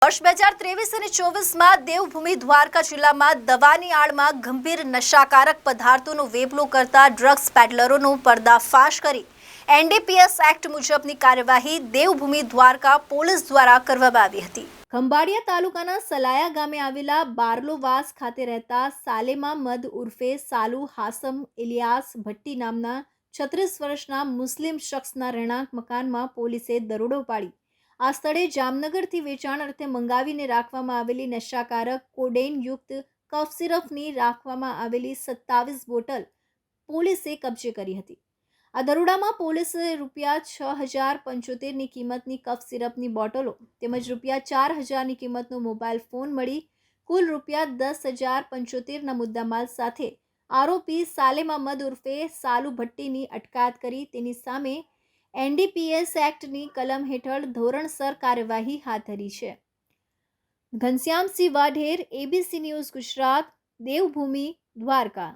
વર્ષ 2023 અને 24માં દેવભૂમિ દ્વારકા જિલ્લામાં દવાની આડમાં ગંભીર નશાકારક પદાર્થોનો વેપલો કરતા ડ્રગ્સ પેડલરોનો પર્દાફાશ કરી એનડીપીએસ એક્ટ મુજબની કાર્યવાહી દેવભૂમિ દ્વારકા પોલીસ દ્વારા કરવામાં આવી હતી। ખંભાળિયા તાલુકાના સલાયા ગામે આવેલા બારલોવાસ ખાતે રહેતા સાલેમા મદ ઉર્ફે સાલુ હાસમ ઇલિયાસ ભટ્ટી નામના 36 વર્ષના મુસ્લિમ શખ્સના રહેણાંક મકાનમાં પોલીસે દરોડો પાડી આ સ્થળે જામનગરથી વેચાણ અર્થે મંગાવીને રાખવામાં આવેલી નશાકારક કોડેઇન યુક્ત કફ સિરપની રાખવામાં આવેલી 27 બોટલ પોલીસે કબજે કરી હતી। આ દરોડામાં પોલીસે ₹6075ની કિંમતની કફ સિરપની બોટલો તેમજ ₹4000ની કિંમતનો મોબાઈલ ફોન મળી કુલ ₹10,075ના મુદ્દામાલ સાથે આરોપી સાલેમ અહમદ ઉર્ફે સાલુ ભટ્ટીની અટકાયત કરી તેની સામે એનડીપીએસ એક્ટની કલમ હેઠળ ધોરણસર કાર્યવાહી હાથ ધરી છે। Ghanshyamsinh Vadher, ABC news Gujarat, Devbhumi Dwarka.